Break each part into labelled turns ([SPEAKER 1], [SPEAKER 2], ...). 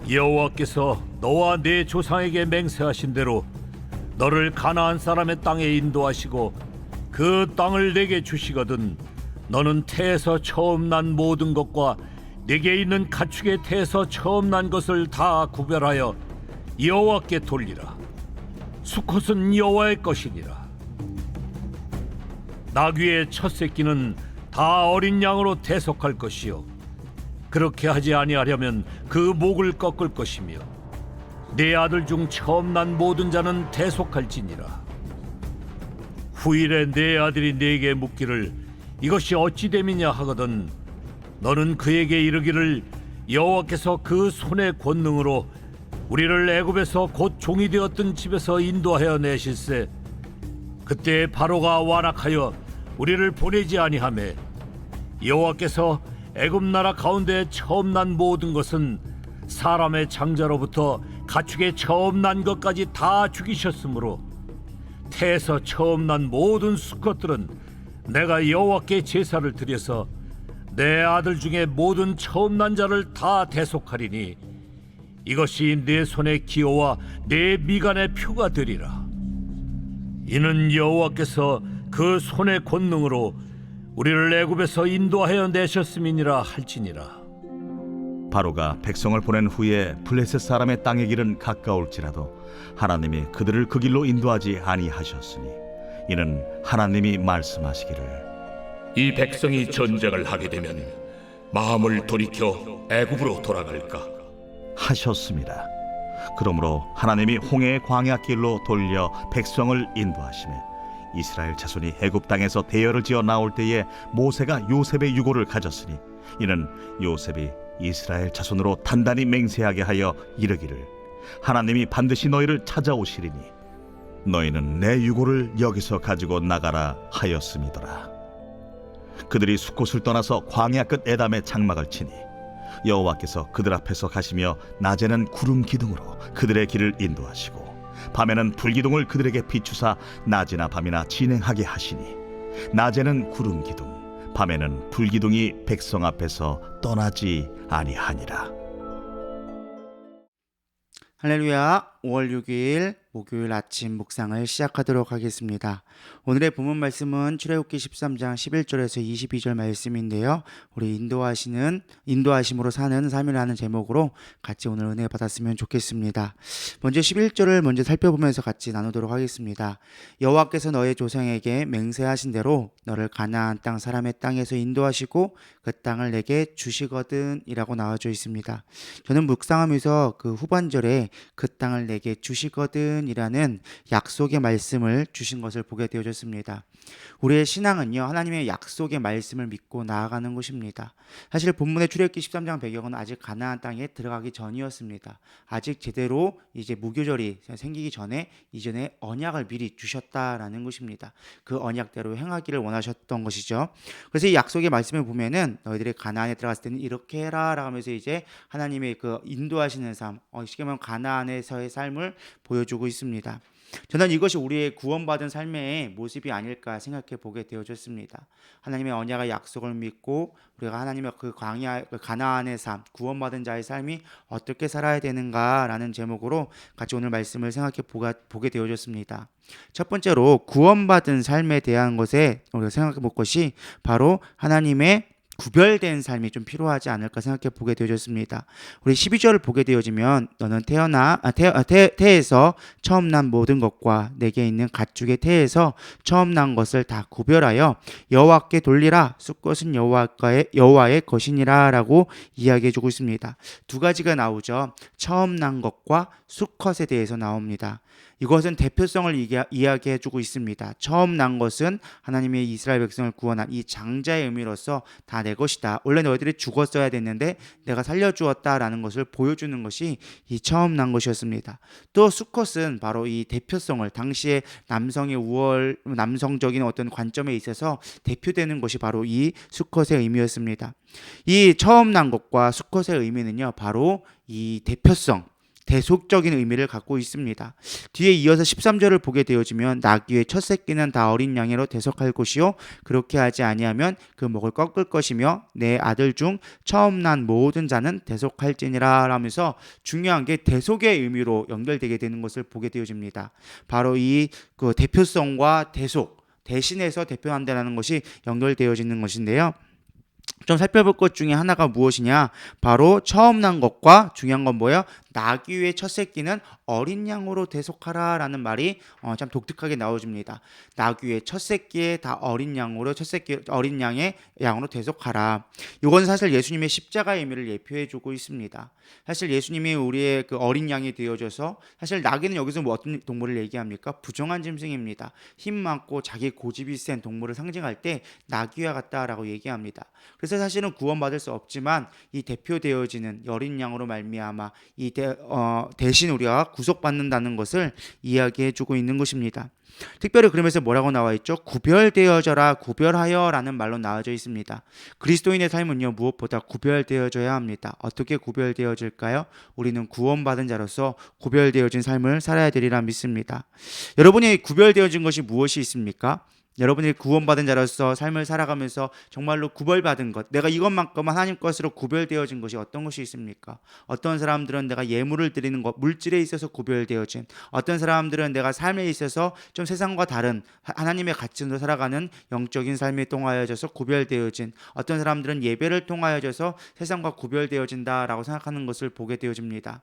[SPEAKER 1] 여호와께서 너와 네 조상에게 맹세하신 대로 너를 가나안 사람의 땅에 인도하시고 그 땅을 내게 주시거든 너는 태에서 처음 난 모든 것과 내게 있는 가축의 태에서 처음 난 것을 다 구별하여 여호와께 돌리라. 수컷은 여호와의 것이니라. 나귀의 첫 새끼는 다 어린 양으로 대속할 것이요 그렇게 하지 아니하려면 그 목을 꺾을 것이며 네 아들 중 처음 난 모든 자는 대속할지니라. 후일에 네 아들이 네게 묻기를 이것이 어찌 됨이냐 하거든 너는 그에게 이르기를 여호와께서 그 손의 권능으로 우리를 애굽에서 곧 종이 되었던 집에서 인도하여 내실세 그때 바로가 완악하여 우리를 보내지 아니하매 여호와께서 애굽 나라 가운데 처음 난 모든 것은 사람의 장자로부터 가축의 처음 난 것까지 다 죽이셨으므로 태에서 처음 난 모든 수컷들은 내가 여호와께 제사를 드려서 내 아들 중에 모든 처음 난 자를 다 대속하리니 이것이 내 손의 기호와 내 미간의 표가 되리라. 이는 여호와께서 그 손의 권능으로 우리를 애굽에서 인도하여 내셨음이니라 할지니라.
[SPEAKER 2] 바로가 백성을 보낸 후에 블레셋 사람의 땅의 길은 가까울지라도 하나님이 그들을 그 길로 인도하지 아니하셨으니 이는 하나님이 말씀하시기를
[SPEAKER 3] 이 백성이 전쟁을 하게 되면 마음을 돌이켜 애굽으로 돌아갈까?
[SPEAKER 2] 하셨습니다. 그러므로 하나님이 홍해의 광야길로 돌려 백성을 인도하시매 이스라엘 자손이 애굽 땅에서 대열을 지어 나올 때에 모세가 요셉의 유고를 가졌으니 이는 요셉이 이스라엘 자손으로 단단히 맹세하게 하여 이르기를 하나님이 반드시 너희를 찾아오시리니 너희는 내 유고를 여기서 가지고 나가라 하였음이더라. 그들이 숫곳을 떠나서 광야 끝 에담에 장막을 치니 여호와께서 그들 앞에서 가시며 낮에는 구름 기둥으로 그들의 길을 인도하시고 밤에는 불기둥을 그들에게 비추사 낮이나 밤이나 진행하게 하시니 낮에는 구름 기둥 밤에는 불기둥이 백성 앞에서 떠나지 아니하니라.
[SPEAKER 4] 할렐루야. 5월 6일 목요일 아침 묵상을 시작하도록 하겠습니다. 오늘의 본문 말씀은 출애굽기 13장 11절에서 22절 말씀인데요. 우리 인도하심으로 사는 삶이라는 제목으로 같이 오늘 은혜 받았으면 좋겠습니다. 먼저 11절을 먼저 살펴보면서 같이 나누도록 하겠습니다. 여호와께서 너의 조상에게 맹세하신 대로 너를 가나안 땅 사람의 땅에서 인도하시고 그 땅을 내게 주시거든 이라고 나와져 있습니다. 저는 묵상하면서 그 후반절에 그 땅을 내게 주시거든 이라는 약속의 말씀을 주신 것을 보게 되어졌습니다. 우리의 신앙은요, 하나님의 약속의 말씀을 믿고 나아가는 것입니다. 사실 본문의 출애굽기 13장 배경은 아직 가나안 땅에 들어가기 전이었습니다. 아직 제대로 이제 무교절이 생기기 전에 이전에 언약을 미리 주셨다라는 것입니다. 그 언약대로 행하기를 원하셨던 것이죠. 그래서 이 약속의 말씀을 보면은 너희들이 가나안에 들어갔을 때는 이렇게 해라 라고 하면서 이제 하나님의 그 인도하시는 삶, 쉽게 말하면 가나안에서의 삶을 보여주고 있습니다. 저는 이것이 우리의 구원받은 삶의 모습이 아닐까 생각해 보게 되어졌습니다. 하나님의 언약의 약속을 믿고 우리가 하나님의 그 가나안의 삶, 구원받은 자의 삶이 어떻게 살아야 되는가라는 제목으로 같이 오늘 말씀을 생각해 보게 되어졌습니다. 첫 번째로 구원받은 삶에 대한 것에 우리가 생각해 볼 것이 바로 하나님의 구별된 삶이 좀 필요하지 않을까 생각해 보게 되어졌습니다. 우리 12절을 보게 되어지면 너는 태에서 처음 난 모든 것과 내게 있는 가축의 태에서 처음 난 것을 다 구별하여 여호와께 돌리라. 수컷은 여호와의 것이니라 라고 이야기해 주고 있습니다. 두 가지가 나오죠. 처음 난 것과 수컷에 대해서 나옵니다. 이것은 대표성을 이야기해 주고 있습니다. 처음 난 것은 하나님의 이스라엘 백성을 구원한 이 장자의 의미로서 다 내 것이다. 원래 너희들이 죽었어야 됐는데 내가 살려주었다라는 것을 보여주는 것이 이 처음 난 것이었습니다. 또 수컷은 바로 이 대표성을 당시의 남성적인 어떤 관점에 있어서 대표되는 것이 바로 이 수컷의 의미였습니다. 이 처음 난 것과 수컷의 의미는요, 바로 이 대표성, 대속적인 의미를 갖고 있습니다. 뒤에 이어서 13절을 보게 되어지면 나귀의 첫 새끼는 다 어린 양으로 대속할 것이요 그렇게 하지 아니하면 그 목을 꺾을 것이며 내 아들 중 처음 난 모든 자는 대속할지니라 라면서 중요한 게 대속의 의미로 연결되게 되는 것을 보게 되어집니다. 바로 이 그 대표성과 대신해서 대표한다는 것이 연결되어지는 것인데요. 좀 살펴볼 것 중에 하나가 무엇이냐? 바로 처음 난 것과 중요한 건 뭐예요? 나귀의 첫 새끼는 어린 양으로 대속하라 라는 말이 참 독특하게 나오집니다. 나귀의 첫 새끼에 다 어린 양으로 어린 양의 양으로 대속하라. 이건 사실 예수님의 십자가의 의미를 예표해주고 있습니다. 사실 예수님이 우리의 그 어린 양이 되어줘서 사실 나귀는 여기서 뭐 어떤 동물을 얘기합니까? 부정한 짐승입니다. 힘 많고 자기 고집이 센 동물을 상징할 때 나귀와 같다라고 얘기합니다. 그래서 사실은 구원받을 수 없지만 이 대표되어지는 어린 양으로 말미암아 이 대신 우리가 구속받는다는 것을 이야기해주고 있는 것입니다. 특별히 그러면서 뭐라고 나와 있죠? 구별되어져라, 구별하여 라는 말로 나와져 있습니다. 그리스도인의 삶은요 무엇보다 구별되어져야 합니다. 어떻게 구별되어질까요? 우리는 구원받은 자로서 구별되어진 삶을 살아야 되리라 믿습니다. 여러분이 구별되어진 것이 무엇이 있습니까? 여러분이 구원받은 자로서 삶을 살아가면서 정말로 구별받은 것, 내가 이것만큼 하나님 것으로 구별되어진 것이 어떤 것이 있습니까? 어떤 사람들은 내가 예물을 드리는 것, 물질에 있어서 구별되어진, 어떤 사람들은 내가 삶에 있어서 좀 세상과 다른 하나님의 가치로 살아가는 영적인 삶에 통하여져서 구별되어진, 어떤 사람들은 예배를 통하여져서 세상과 구별되어진다라고 생각하는 것을 보게 되어집니다.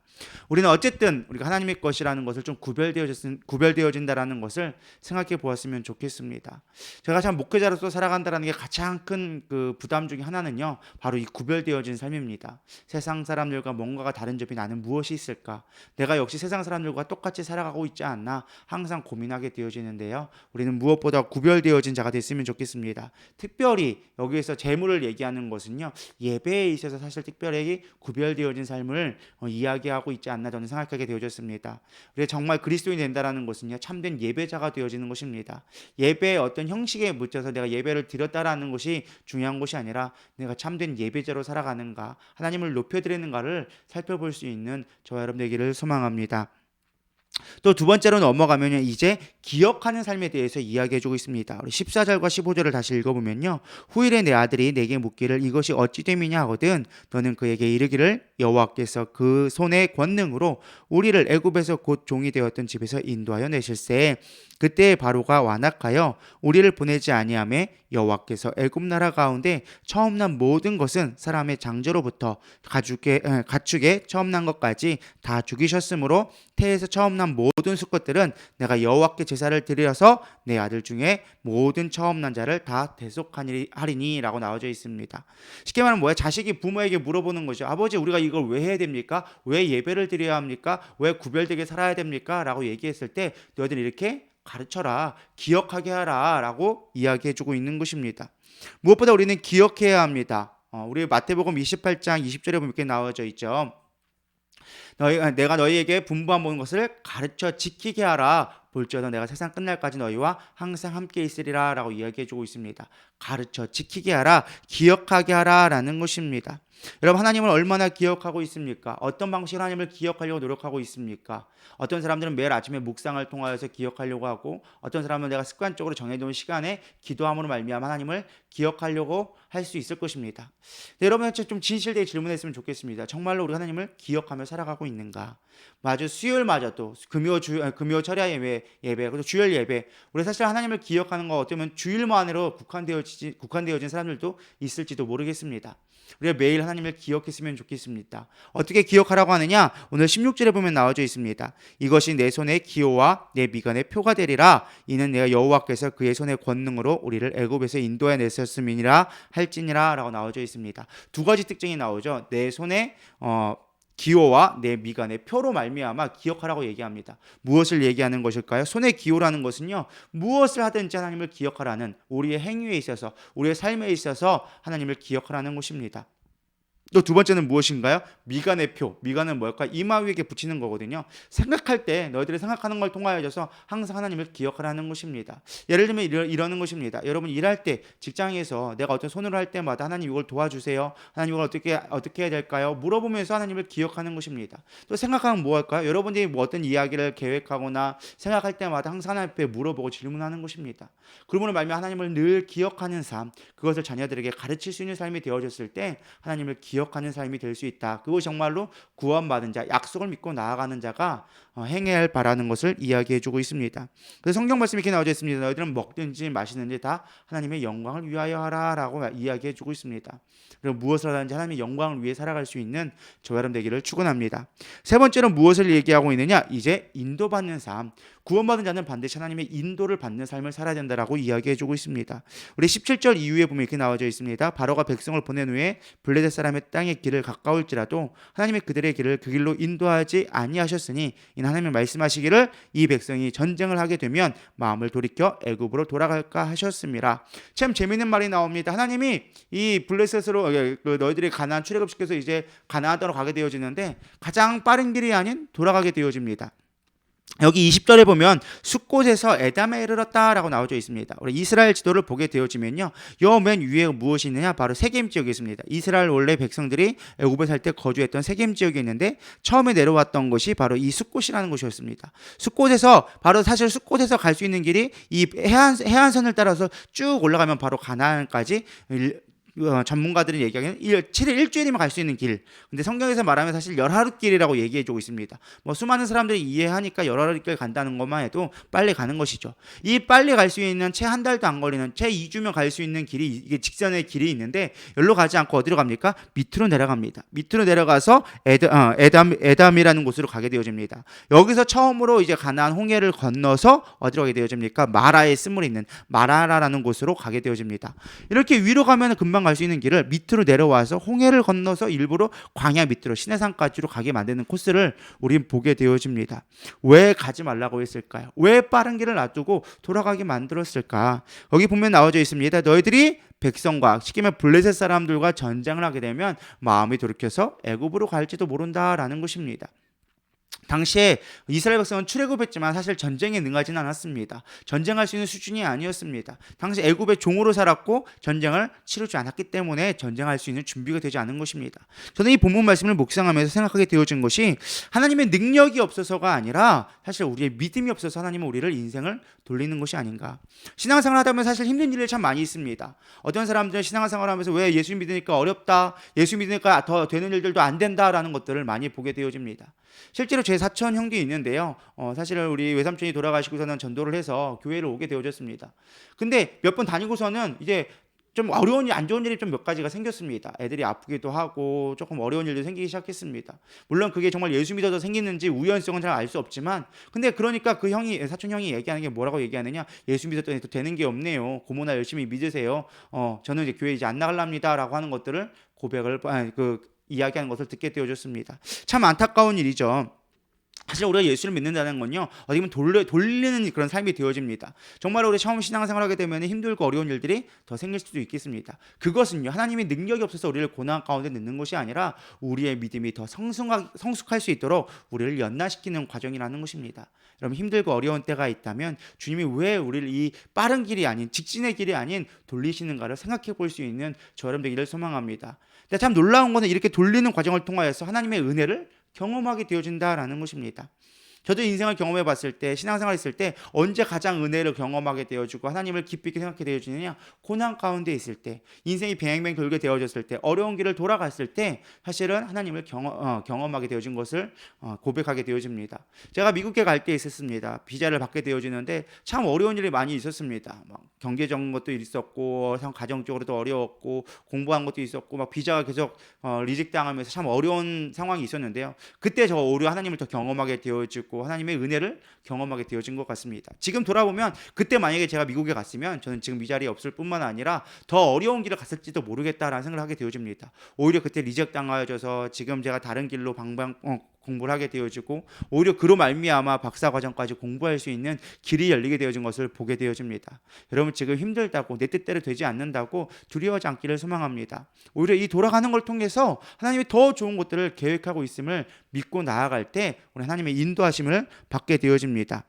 [SPEAKER 4] 우리는 어쨌든 우리가 하나님의 것이라는 것을 좀 구별되어진다라는 것을 생각해 보았으면 좋겠습니다. 제가 참 목회자로서 살아간다는 게 가장 큰 그 부담 중에 하나는요 바로 이 구별되어진 삶입니다. 세상 사람들과 뭔가가 다른 점이 나는 무엇이 있을까? 내가 역시 세상 사람들과 똑같이 살아가고 있지 않나 항상 고민하게 되어지는데요. 우리는 무엇보다 구별되어진 자가 됐으면 좋겠습니다. 특별히 여기에서 재물을 얘기하는 것은요 예배에 있어서 사실 특별히 구별되어진 삶을 이야기하고 있지 않나 저는 생각하게 되어졌습니다. 우리가 정말 그리스도인이 된다는 것은요 참된 예배자가 되어지는 것입니다. 예배의 어떤 형식에 묻혀서 내가 예배를 드렸다라는 것이 중요한 것이 아니라 내가 참된 예배자로 살아가는가, 하나님을 높여드리는가를 살펴볼 수 있는 저와 여러분 되기를 소망합니다. 또 두 번째로 넘어가면 이제 기억하는 삶에 대해서 이야기해주고 있습니다. 우리 14절과 15절을 다시 읽어보면요. 후일에 내 아들이 내게 묻기를 이것이 어찌 됨이냐 하거든 너는 그에게 이르기를 여호와께서 그 손의 권능으로 우리를 애굽에서 곧 종이 되었던 집에서 인도하여 내실세. 그때 바로가 완악하여 우리를 보내지 아니하매 여호와께서 애굽 나라 가운데 처음 난 모든 것은 사람의 장저로부터 가축의 처음 난 것까지 다 죽이셨으므로 태에서 처음 난 모든 수컷들은 내가 여호와께 제사를 드려서 내 아들 중에 모든 처음 난 자를 다 대속하리니 라고 나와져 있습니다. 쉽게 말하면 뭐야? 자식이 부모에게 물어보는 거죠. 아버지 우리가 이걸 왜 해야 됩니까? 왜 예배를 드려야 합니까? 왜 구별되게 살아야 됩니까? 라고 얘기했을 때 너희들 이렇게 가르쳐라, 기억하게 하라 라고 이야기해주고 있는 것입니다. 무엇보다 우리는 기억해야 합니다. 우리 마태복음 28장 20절에 보면 이렇게 나와져 있죠. 내가 너희에게 분부한 모든 것을 가르쳐 지키게 하라. 볼지어다 내가 세상 끝날까지 너희와 항상 함께 있으리라 라고 이야기해주고 있습니다. 가르쳐 지키게 하라, 기억하게 하라 라는 것입니다. 여러분 하나님을 얼마나 기억하고 있습니까? 어떤 방식으로 하나님을 기억하려고 노력하고 있습니까? 어떤 사람들은 매일 아침에 묵상을 통하여서 기억하려고 하고 어떤 사람은 내가 습관적으로 정해놓은 시간에 기도함으로 말미암아 하나님을 기억하려고 할 수 있을 것입니다. 여러분한테 좀 진실되게 질문했으면 좋겠습니다. 정말로 우리 하나님을 기억하며 살아가고 있는가? 마저 수요일마저도 금요 철야 예배 그리고 주일 예배 우리 사실 하나님을 기억하는 거 어쩌면 주일만으로 국한되어진 사람들도 있을지도 모르겠습니다. 우리가 매일 하나님을 기억했으면 좋겠습니다. 어떻게 기억하라고 하느냐? 오늘 16절에 보면 나와져 있습니다. 이것이 내 손의 기호와 내 미간의 표가 되리라. 이는 내가 여호와께서 그의 손의 권능으로 우리를 애굽에서 인도해 냈었음이니라 할지니라 라고 나와져 있습니다. 두 가지 특징이 나오죠. 내 손의 기호와 내 미간의 표로 말미암아 기억하라고 얘기합니다. 무엇을 얘기하는 것일까요? 손의 기호라는 것은요. 무엇을 하든지 하나님을 기억하라는 우리의 행위에 있어서 우리의 삶에 있어서 하나님을 기억하라는 것입니다. 또 두 번째는 무엇인가요? 미간의 표. 미간은 뭘까? 이마 위에 붙이는 거거든요. 생각할 때 너희들이 생각하는 걸 통하여져서 항상 하나님을 기억하라는 것입니다. 예를 들면 이러는 것입니다. 여러분 일할 때 직장에서 내가 어떤 손으로 할 때마다 하나님 이걸 도와주세요. 하나님 이걸 어떻게 해야 될까요? 물어보면서 하나님을 기억하는 것입니다. 또 생각하면 뭐 할까요? 여러분들이 뭐 어떤 이야기를 계획하거나 생각할 때마다 항상 하나님 앞에 물어보고 질문하는 것입니다. 그러므로 말미암아 하나님을 늘 기억하는 삶, 그것을 자녀들에게 가르칠 수 있는 삶이 되어졌을 때 하나님을 기억하는 삶이 될 수 있다. 그것이 정말로 구원받은 자, 약속을 믿고 나아가는 자가 행해야 바라는 것을 이야기해주고 있습니다. 그래서 성경 말씀이 이렇게 나와져 있습니다. 너희들은 먹든지 마시든지 다 하나님의 영광을 위하여 하라라고 이야기해주고 있습니다. 그리고 무엇을 하든지 하나님의 영광을 위해 살아갈 수 있는 저와 여러분 되기를 축원합니다. 세 번째로 무엇을 얘기하고 있느냐? 이제 인도받는 삶. 구원받은 자는 반드시 하나님의 인도를 받는 삶을 살아야 된다라고 이야기해주고 있습니다. 우리 17절 이후에 보면 이렇게 나와져 있습니다. 바로가 백성을 보낸 후에 블레셋 사람의 땅의 길을 가까울지라도 하나님의 그들의 길을 그 길로 인도하지 아니하셨으니 이는 하나님이 말씀하시기를 이 백성이 전쟁을 하게 되면 마음을 돌이켜 애굽으로 돌아갈까 하셨습니다. 참 재미있는 말이 나옵니다. 하나님이 이 블레셋으로 너희들이 가나안 출애굽시켜서 이제 가나안 땅으로 가게 되어지는데 가장 빠른 길이 아닌 돌아가게 되어집니다. 여기 20절에 보면 숫곳에서 에담에 이르렀다라고 나와져 있습니다. 우리 이스라엘 지도를 보게 되어지면요, 요 맨 위에 무엇이 있느냐? 바로 세겜 지역이 있습니다. 이스라엘 원래 백성들이 애굽에 살 때 거주했던 세겜 지역이 있는데 처음에 내려왔던 것이 바로 이 숫곳이라는 곳이었습니다. 숫곳에서 바로 사실 숫곳에서 갈 수 있는 길이 이 해안선을 따라서 쭉 올라가면 바로 가나안까지 전문가들이 얘기하기는 7일 일주일이면 갈 수 있는 길. 근데 성경에서 말하면 사실 열하루길이라고 얘기해주고 있습니다. 뭐 수많은 사람들이 이해하니까 열하루길 간다는 것만 해도 빨리 가는 것이죠. 이 빨리 갈 수 있는 채 한 달도 안 걸리는 채 2주면 갈 수 있는 길이 이게 직선의 길이 있는데 여기로 가지 않고 어디로 갑니까? 밑으로 내려갑니다. 밑으로 내려가서 에담이라는 곳으로 가게 되어집니다. 여기서 처음으로 이제 가나안 홍해를 건너서 어디로 가게 되어집니까? 마라의 쓴물이 있는 마라라는 곳으로 가게 되어집니다. 이렇게 위로 가면 금방 갈 수 있는 길을 밑으로 내려와서 홍해를 건너서 일부러 광야 밑으로 시내산까지로 가게 만드는 코스를 우린 보게 되어집니다. 왜 가지 말라고 했을까요? 왜 빠른 길을 놔두고 돌아가게 만들었을까? 여기 보면 나와져 있습니다. 너희들이 백성과 쉽게 말하면 블레셋 사람들과 전쟁을 하게 되면 마음이 돌이켜서 애굽으로 갈지도 모른다라는 것입니다. 당시에 이스라엘 백성은 출애굽했지만 사실 전쟁에 능하지는 않았습니다. 전쟁할 수 있는 수준이 아니었습니다. 당시 애굽의 종으로 살았고 전쟁을 치르지 않았기 때문에 전쟁할 수 있는 준비가 되지 않은 것입니다. 저는 이 본문 말씀을 묵상하면서 생각하게 되어진 것이 하나님의 능력이 없어서가 아니라 사실 우리의 믿음이 없어서 하나님은 우리를 인생을 돌리는 것이 아닌가. 신앙생활 하다 보면 사실 힘든 일이 참 많이 있습니다. 어떤 사람들은 신앙생활 하면서 왜 예수 믿으니까 어렵다, 예수 믿으니까 더 되는 일들도 안 된다라는 것들을 많이 보게 되어집니다. 실제로 제 사촌 형도 있는데요. 사실 우리 외삼촌이 돌아가시고서는 전도를 해서 교회를 오게 되어졌습니다. 근데 몇 번 다니고서는 이제 좀 어려운 일, 안 좋은 일이 좀 몇 가지가 생겼습니다. 애들이 아프기도 하고 조금 어려운 일도 생기기 시작했습니다. 물론 그게 정말 예수 믿어서 생기는지 우연성은 잘 알 수 없지만, 근데 그러니까 그 형이, 사촌 형이 얘기하는 게 뭐라고 얘기하느냐? 예수 믿었더니 또 되는 게 없네요. 고모나 열심히 믿으세요. 저는 이제 교회 이제 안 나갈랍니다라고 하는 것들을 이야기하는 것을 듣게 되어졌습니다. 참 안타까운 일이죠. 사실 우리가 예수를 믿는다는 건요, 어떻게 보면 돌리는 그런 삶이 되어집니다. 정말 우리 처음 신앙생활 하게 되면 힘들고 어려운 일들이 더 생길 수도 있겠습니다. 그것은요, 하나님의 능력이 없어서 우리를 고난 가운데 넣는 것이 아니라 우리의 믿음이 더 성숙할 수 있도록 우리를 연단시키는 과정이라는 것입니다. 여러분, 힘들고 어려운 때가 있다면 주님이 왜 우리를 이 빠른 길이 아닌, 직진의 길이 아닌 돌리시는가를 생각해 볼 수 있는 저 여러분 되기를 소망합니다. 근데 참 놀라운 것은 이렇게 돌리는 과정을 통하여서 하나님의 은혜를 경험하게 되어진다라는 것입니다. 저도 인생을 경험해 봤을 때, 신앙생활 했을 때 언제 가장 은혜를 경험하게 되어지고 하나님을 깊이 있게 생각하게 되어지느냐? 고난 가운데 있을 때, 인생이 뱅뱅 돌게 되어졌을 때, 어려운 길을 돌아갔을 때 사실은 하나님을 경험하게 되어진 것을 고백하게 되어집니다. 제가 미국에 갈 때 있었습니다. 비자를 받게 되어지는데 참 어려운 일이 많이 있었습니다. 막 경제적인 것도 있었고, 가정적으로도 어려웠고, 공부한 것도 있었고, 막 비자가 계속 리젝당하면서 참 어려운 상황이 있었는데요. 그때 저 오히려 하나님을 더 경험하게 되어지고 하나님의 은혜를 경험하게 되어진 것 같습니다. 지금 돌아보면 그때 만약에 제가 미국에 갔으면 저는 지금 이 자리에 없을 뿐만 아니라 더 어려운 길을 갔을지도 모르겠다라는 생각을 하게 되어집니다. 오히려 그때 리젝 당하여져서 지금 제가 다른 길로 공부를 하게 되어지고 오히려 그로 말미암아 박사과정까지 공부할 수 있는 길이 열리게 되어진 것을 보게 되어집니다. 여러분 지금 힘들다고 내 뜻대로 되지 않는다고 두려워하지 않기를 소망합니다. 오히려 이 돌아가는 걸 통해서 하나님이 더 좋은 것들을 계획하고 있음을 믿고 나아갈 때 우리 하나님의 인도하심을 받게 되어집니다.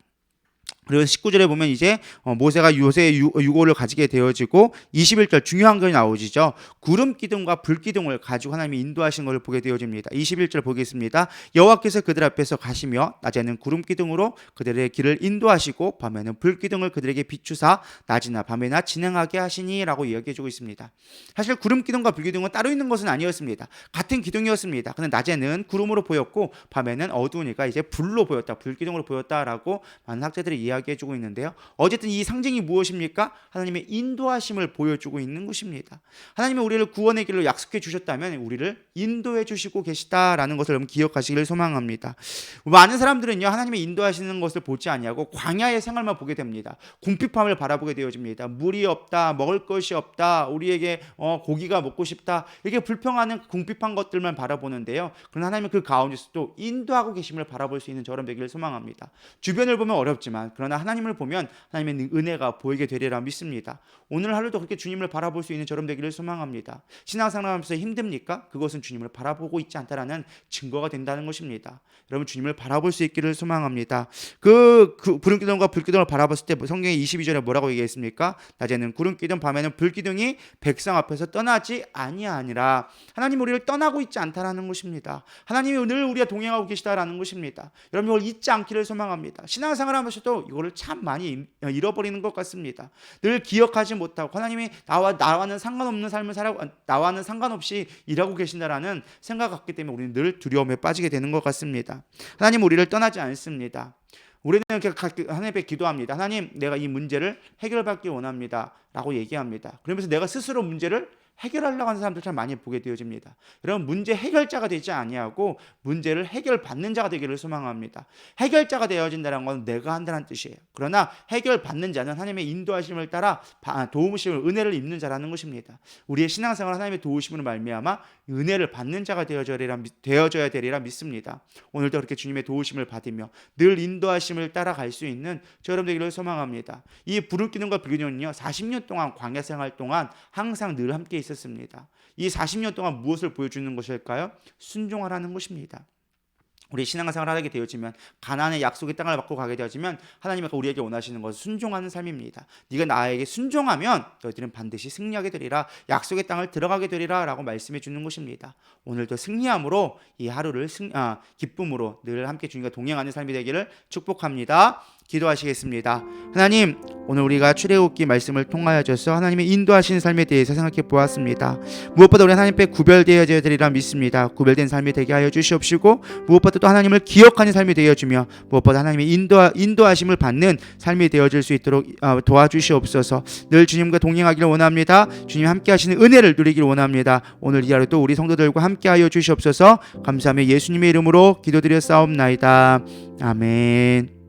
[SPEAKER 4] 그리고 19절에 보면 이제 모세가 요새의 유고를 가지게 되어지고 21절 중요한 게 나오지죠. 구름 기둥과 불 기둥을 가지고 하나님이 인도하신 것을 보게 되어집니다. 21절 보겠습니다. 여호와께서 그들 앞에서 가시며 낮에는 구름 기둥으로 그들의 길을 인도하시고 밤에는 불 기둥을 그들에게 비추사 낮이나 밤에나 진행하게 하시니라고 이야기해주고 있습니다. 사실 구름 기둥과 불 기둥은 따로 있는 것은 아니었습니다. 같은 기둥이었습니다. 근데 낮에는 구름으로 보였고 밤에는 어두우니까 이제 불로 보였다, 불 기둥으로 보였다라고 많은 학자들이 이야기해주고 있는데요. 어쨌든 이 상징이 무엇입니까? 하나님의 인도하심을 보여주고 있는 것입니다. 하나님이 우리를 구원의 길로 약속해 주셨다면 우리를 인도해 주시고 계시다라는 것을 여러분 기억하시기를 소망합니다. 많은 사람들은요 하나님의 인도하시는 것을 보지 아니하고 광야의 생활만 보게 됩니다. 궁핍함을 바라보게 되어집니다. 물이 없다, 먹을 것이 없다, 우리에게 고기가 먹고 싶다, 이렇게 불평하는 궁핍한 것들만 바라보는데요. 그러나 하나님은 그 가운데서도 인도하고 계심을 바라볼 수 있는 저런 되기를 소망합니다. 주변을 보면 어렵지만 그러나 하나님을 보면 하나님의 은혜가 보이게 되리라 믿습니다. 오늘 하루도 그렇게 주님을 바라볼 수 있는 저럼 되기를 소망합니다. 신앙생활하면서 힘듭니까? 그것은 주님을 바라보고 있지 않다라는 증거가 된다는 것입니다. 여러분 주님을 바라볼 수 있기를 소망합니다. 그 구름기둥과 불기둥을 바라봤을 때 성경의 22절에 뭐라고 얘기했습니까? 낮에는 구름기둥 밤에는 불기둥이 백성 앞에서 떠나지 아니하니라. 하나님 우리를 떠나고 있지 않다라는 것입니다. 하나님이 늘 우리와 동행하고 계시다라는 것입니다. 여러분 이걸 잊지 않기를 소망합니다. 신앙생활하면서도 이거를 참 많이 잃어버리는 것 같습니다. 늘 기억하지 못하고 하나님이 나와는 상관없는 삶을 살아고 나와는 상관없이 일하고 계신다라는 생각 갖기 때문에 우리는 늘 두려움에 빠지게 되는 것 같습니다. 하나님 우리를 떠나지 않습니다. 우리는 하나님께 기도합니다. 하나님 내가 이 문제를 해결받기 원합니다 라고 얘기합니다. 그러면서 내가 스스로 문제를 해결하려고 하는 사람들 참 많이 보게 되어집니다. 여러분 문제 해결자가 되지 아니하고 문제를 해결받는 자가 되기를 소망합니다. 해결자가 되어진다는 건 내가 한다는 뜻이에요. 그러나 해결받는 자는 하나님의 인도하심을 따라 도우심을 은혜를 입는 자라는 것입니다. 우리의 신앙생활 하나님의 도우심으로 말미암아 은혜를 받는 자가 되어져야 되리라 믿습니다. 오늘도 그렇게 주님의 도우심을 받으며 늘 인도하심을 따라갈 수 있는 저여러분 되기를 소망합니다. 이 부름기둥과 불기둥은요 40년 동안 광야 생활 동안 항상 늘 함께 있었습니다. 이 40년 동안 무엇을 보여주는 것일까요? 순종하라는 것입니다. 우리 신앙생활을 하게 되어지면 가나안의 약속의 땅을 받고 가게 되어지면 하나님이 우리에게 원하시는 것은 순종하는 삶입니다. 네가 나에게 순종하면 너희들은 반드시 승리하게 되리라, 약속의 땅을 들어가게 되리라 라고 말씀해 주는 것입니다. 오늘도 승리함으로 이 하루를 기쁨으로 늘 함께 주님과 동행하는 삶이 되기를 축복합니다. 기도하시겠습니다. 하나님 오늘 우리가 출애굽기 말씀을 통하여져서 하나님의 인도하시는 삶에 대해서 생각해 보았습니다. 무엇보다 우리 하나님 앞에 구별되어져야 되리라 믿습니다. 구별된 삶이 되게 하여 주시옵시고 무엇보다 또 하나님을 기억하는 삶이 되어주며 무엇보다 하나님의 인도하심을 받는 삶이 되어질 수 있도록 도와주시옵소서. 늘 주님과 동행하기를 원합니다. 주님 함께 하시는 은혜를 누리기를 원합니다. 오늘 이 하루도 우리 성도들과 함께 하여 주시옵소서. 감사하며 예수님의 이름으로 기도드렸사옵나이다. 아멘.